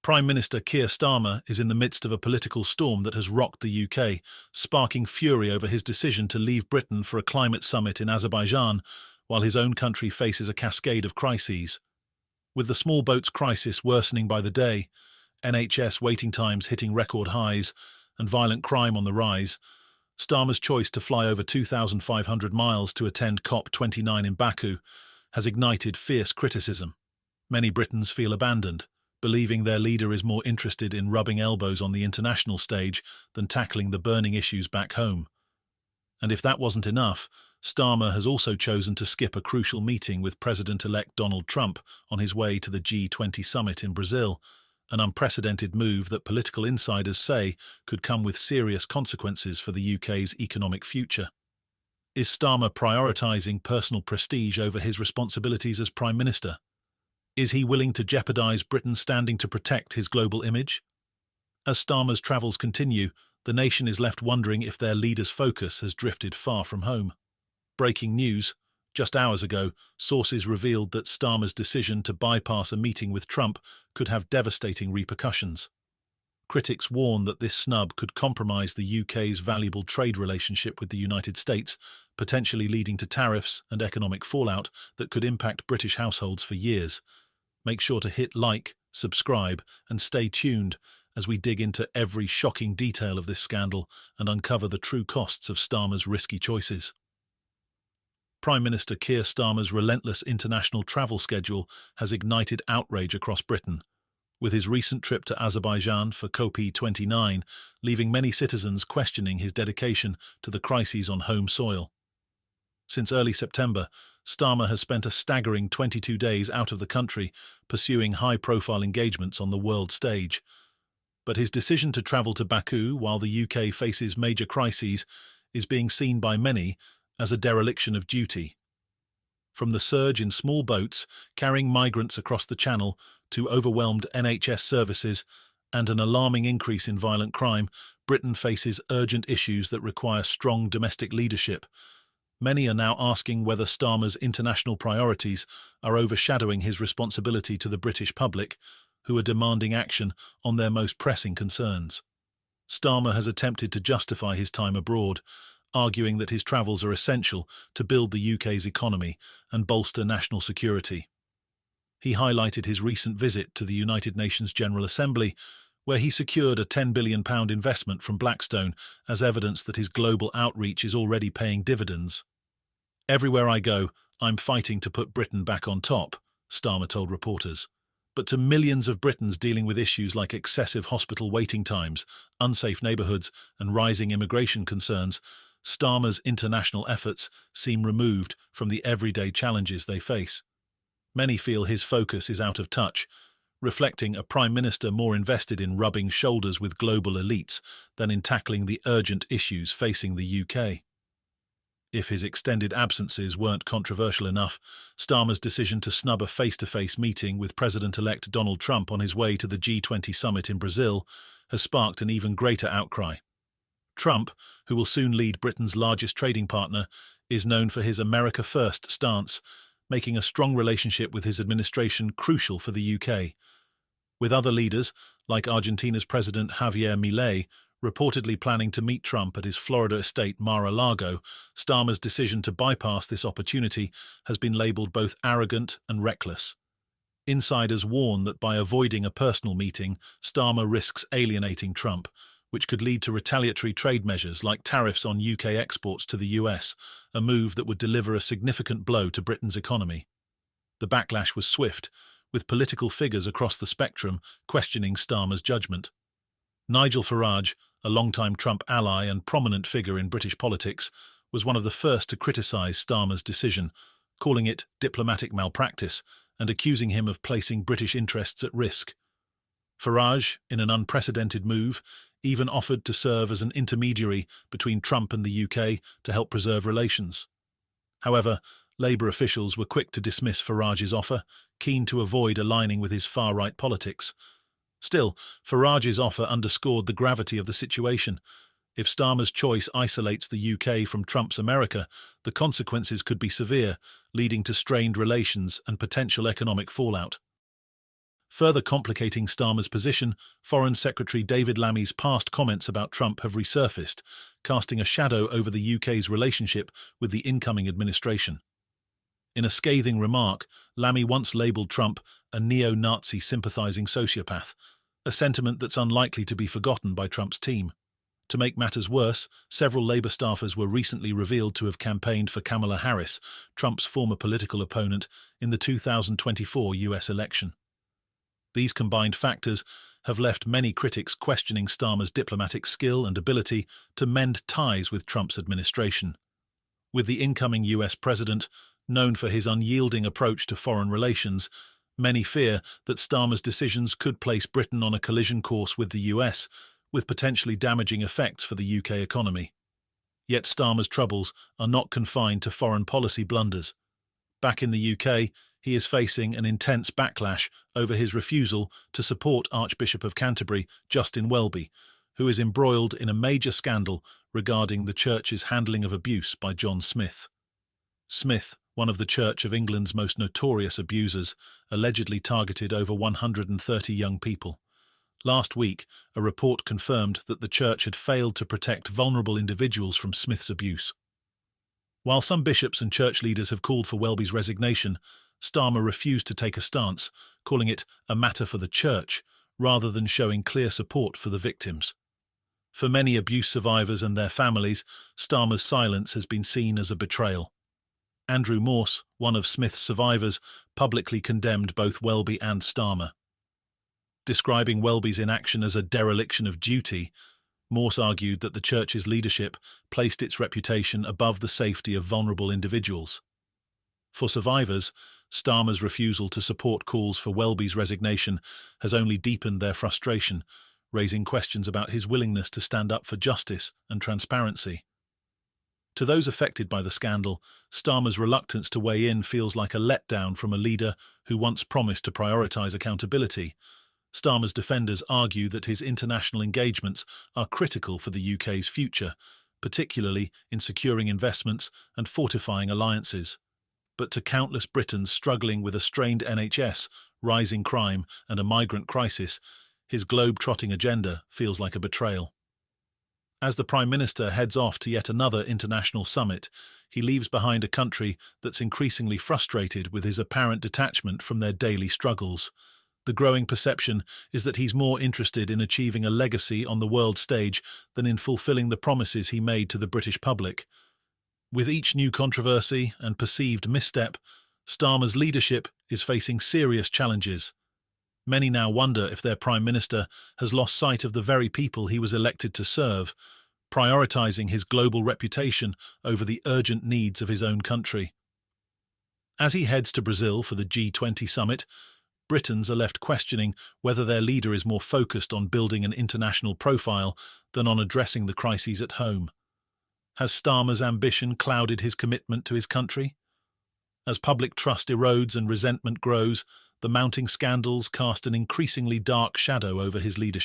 Prime Minister Keir Starmer is in the midst of a political storm that has rocked the UK, sparking fury over his decision to leave Britain for a climate summit in Azerbaijan, while his own country faces a cascade of crises. With the small boats crisis worsening by the day, NHS waiting times hitting record highs, and violent crime on the rise, Starmer's choice to fly over 2,500 miles to attend COP29 in Baku has ignited fierce criticism. Many Britons feel abandoned, believing their leader is more interested in rubbing elbows on the international stage than tackling the burning issues back home. And if that wasn't enough, Starmer has also chosen to skip a crucial meeting with President-elect Donald Trump on his way to the G20 summit in Brazil, an unprecedented move that political insiders say could come with serious consequences for the UK's economic future. Is Starmer prioritising personal prestige over his responsibilities as Prime Minister? Is he willing to jeopardise Britain's standing to protect his global image? As Starmer's travels continue, the nation is left wondering if their leader's focus has drifted far from home. Breaking news: just hours ago, sources revealed that Starmer's decision to bypass a meeting with Trump could have devastating repercussions. Critics warn that this snub could compromise the UK's valuable trade relationship with the United States, potentially leading to tariffs and economic fallout that could impact British households for years. Make sure to hit like, subscribe, and stay tuned as we dig into every shocking detail of this scandal and uncover the true costs of Starmer's risky choices. Prime Minister Keir Starmer's relentless international travel schedule has ignited outrage across Britain, with his recent trip to Azerbaijan for COP29 leaving many citizens questioning his dedication to the crises on home soil. Since early September, Starmer has spent a staggering 22 days out of the country pursuing high-profile engagements on the world stage. But his decision to travel to Baku while the UK faces major crises is being seen by many as a dereliction of duty. From the surge in small boats carrying migrants across the Channel to overwhelmed NHS services and an alarming increase in violent crime, Britain faces urgent issues that require strong domestic leadership. Many are now asking whether Starmer's international priorities are overshadowing his responsibility to the British public, who are demanding action on their most pressing concerns. Starmer has attempted to justify his time abroad, arguing that his travels are essential to build the UK's economy and bolster national security. He highlighted his recent visit to the United Nations General Assembly, where he secured a £10 billion investment from Blackstone as evidence that his global outreach is already paying dividends. "Everywhere I go, I'm fighting to put Britain back on top," Starmer told reporters. But to millions of Britons dealing with issues like excessive hospital waiting times, unsafe neighbourhoods, and rising immigration concerns, Starmer's international efforts seem removed from the everyday challenges they face. Many feel his focus is out of touch, reflecting a Prime Minister more invested in rubbing shoulders with global elites than in tackling the urgent issues facing the UK. If his extended absences weren't controversial enough, Starmer's decision to snub a face-to-face meeting with President-elect Donald Trump on his way to the G20 summit in Brazil has sparked an even greater outcry. Trump, who will soon lead Britain's largest trading partner, is known for his America First stance, making a strong relationship with his administration crucial for the UK. With other leaders, like Argentina's President Javier Milei, reportedly planning to meet Trump at his Florida estate Mar-a-Lago, Starmer's decision to bypass this opportunity has been labelled both arrogant and reckless. Insiders warn that by avoiding a personal meeting, Starmer risks alienating Trump, which could lead to retaliatory trade measures like tariffs on UK exports to the US, a move that would deliver a significant blow to Britain's economy. The backlash was swift, with political figures across the spectrum questioning Starmer's judgment. Nigel Farage, a longtime Trump ally and prominent figure in British politics, was one of the first to criticise Starmer's decision, calling it diplomatic malpractice and accusing him of placing British interests at risk. Farage, in an unprecedented move, even offered to serve as an intermediary between Trump and the UK to help preserve relations. However, Labour officials were quick to dismiss Farage's offer, keen to avoid aligning with his far-right politics. Still, Farage's offer underscored the gravity of the situation. If Starmer's choice isolates the UK from Trump's America, the consequences could be severe, leading to strained relations and potential economic fallout. Further complicating Starmer's position, Foreign Secretary David Lammy's past comments about Trump have resurfaced, casting a shadow over the UK's relationship with the incoming administration. In a scathing remark, Lammy once labelled Trump a neo-Nazi sympathising sociopath, a sentiment that's unlikely to be forgotten by Trump's team. To make matters worse, several Labour staffers were recently revealed to have campaigned for Kamala Harris, Trump's former political opponent, in the 2024 US election. These combined factors have left many critics questioning Starmer's diplomatic skill and ability to mend ties with Trump's administration. With the incoming US president, known for his unyielding approach to foreign relations, many fear that Starmer's decisions could place Britain on a collision course with the US, with potentially damaging effects for the UK economy. Yet Starmer's troubles are not confined to foreign policy blunders. Back in the UK, he is facing an intense backlash over his refusal to support Archbishop of Canterbury, Justin Welby, who is embroiled in a major scandal regarding the Church's handling of abuse by John Smith. Smith, one of the Church of England's most notorious abusers, allegedly targeted over 130 young people. Last week, a report confirmed that the Church had failed to protect vulnerable individuals from Smith's abuse. While some bishops and church leaders have called for Welby's resignation, Starmer refused to take a stance, calling it a matter for the Church, rather than showing clear support for the victims. For many abuse survivors and their families, Starmer's silence has been seen as a betrayal. Andrew Morse, one of Smith's survivors, publicly condemned both Welby and Starmer. Describing Welby's inaction as a dereliction of duty, Morse argued that the Church's leadership placed its reputation above the safety of vulnerable individuals. For survivors, Starmer's refusal to support calls for Welby's resignation has only deepened their frustration, raising questions about his willingness to stand up for justice and transparency. To those affected by the scandal, Starmer's reluctance to weigh in feels like a letdown from a leader who once promised to prioritise accountability. Starmer's defenders argue that his international engagements are critical for the UK's future, particularly in securing investments and fortifying alliances. But to countless Britons struggling with a strained NHS, rising crime and a migrant crisis, his globe-trotting agenda feels like a betrayal. As the Prime Minister heads off to yet another international summit, he leaves behind a country that's increasingly frustrated with his apparent detachment from their daily struggles. The growing perception is that he's more interested in achieving a legacy on the world stage than in fulfilling the promises he made to the British public. With each new controversy and perceived misstep, Starmer's leadership is facing serious challenges. Many now wonder if their Prime Minister has lost sight of the very people he was elected to serve, prioritising his global reputation over the urgent needs of his own country. As he heads to Brazil for the G20 summit, Britons are left questioning whether their leader is more focused on building an international profile than on addressing the crises at home. Has Starmer's ambition clouded his commitment to his country? As public trust erodes and resentment grows, the mounting scandals cast an increasingly dark shadow over his leadership.